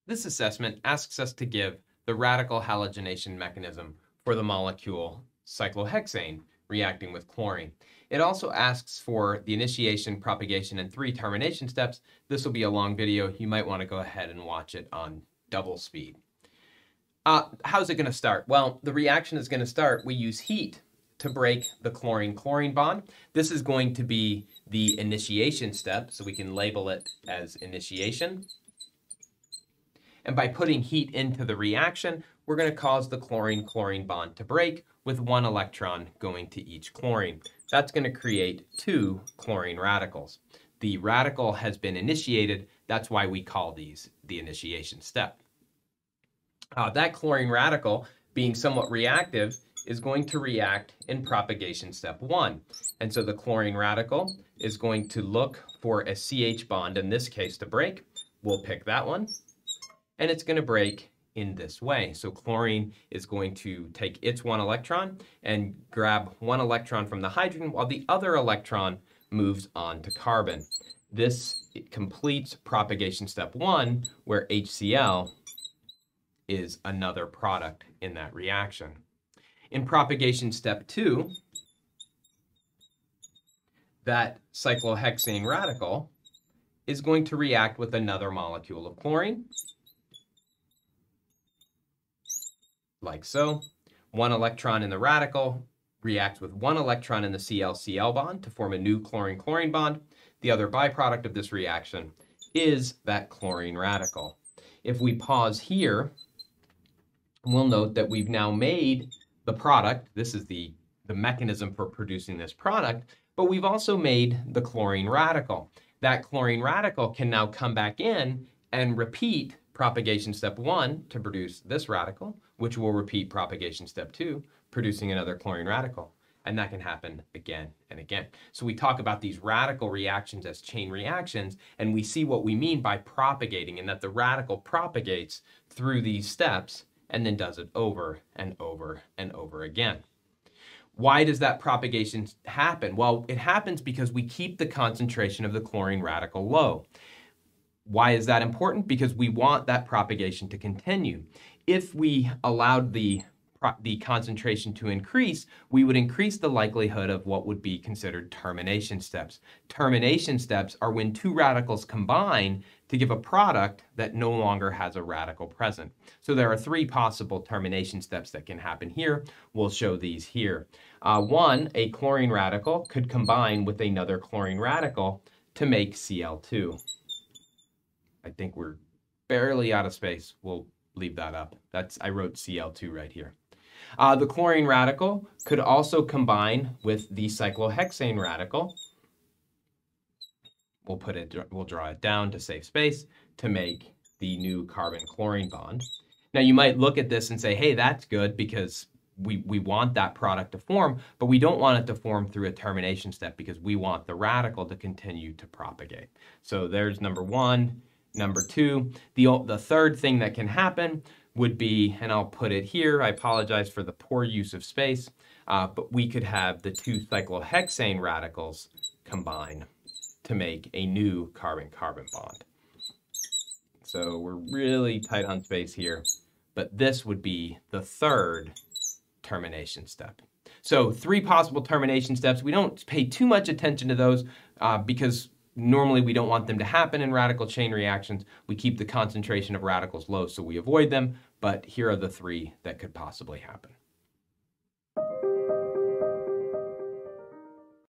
This assessment asks us to give the radical halogenation mechanism for the molecule cyclohexane reacting with chlorine. It also asks for the initiation, propagation, and 3 termination steps. This will be a long video. You might want to go ahead and watch it on double speed. How's it going to start? Well, the reaction is going to start. We use heat to break the chlorine-chlorine bond. This is going to be the initiation step, so we can label it as initiation. And by putting heat into the reaction, we're going to cause the chlorine-chlorine bond to break with 1 electron going to each chlorine. That's going to create 2 chlorine radicals. The radical has been initiated. That's why we call these the initiation step. That chlorine radical, being somewhat reactive, is going to react in propagation step 1. And so the chlorine radical is going to look for a CH bond, in this case, to break. We'll pick that one. And it's going to break in this way. So chlorine is going to take its 1 electron and grab 1 electron from the hydrogen while the other electron moves on to carbon. This completes propagation step 1, where HCl is another product in that reaction. In propagation step 2, that cyclohexane radical is going to react with another molecule of chlorine, like so. 1 electron in the radical reacts with 1 electron in the Cl-Cl bond to form a new chlorine-chlorine bond. The other byproduct of this reaction is that chlorine radical. If we pause here, we'll note that we've now made the product. This is the mechanism for producing this product, but we've also made the chlorine radical. That chlorine radical can now come back in and repeat propagation step 1 to produce this radical, which will repeat propagation step 2, producing another chlorine radical. And that can happen again and again. So we talk about these radical reactions as chain reactions, and we see what we mean by propagating, and that the radical propagates through these steps and then does it over and over and over again. Why does that propagation happen? Well, it happens because we keep the concentration of the chlorine radical low. Why is that important? Because we want that propagation to continue. If we allowed the concentration to increase, we would increase the likelihood of what would be considered termination steps. Termination steps are when 2 radicals combine to give a product that no longer has a radical present. So there are 3 possible termination steps that can happen here. We'll show these here. 1, a chlorine radical could combine with another chlorine radical to make Cl2. I think we're barely out of space. We'll leave that up. I wrote Cl2 right here. The chlorine radical could also combine with the cyclohexane radical. We'll draw it down to save space to make the new carbon-chlorine bond. Now you might look at this and say, hey, that's good because we want that product to form, but we don't want it to form through a termination step because we want the radical to continue to propagate. So there's number 1. Number 2, the third thing that can happen would be, and I'll put it here, I apologize for the poor use of space, but we could have the 2 cyclohexane radicals combine to make a new carbon-carbon bond. So we're really tight on space here, but this would be the 3rd termination step. So 3 possible termination steps. We don't pay too much attention to those because normally we don't want them to happen in radical chain reactions. We keep the concentration of radicals low so we avoid them, but here are the 3 that could possibly happen.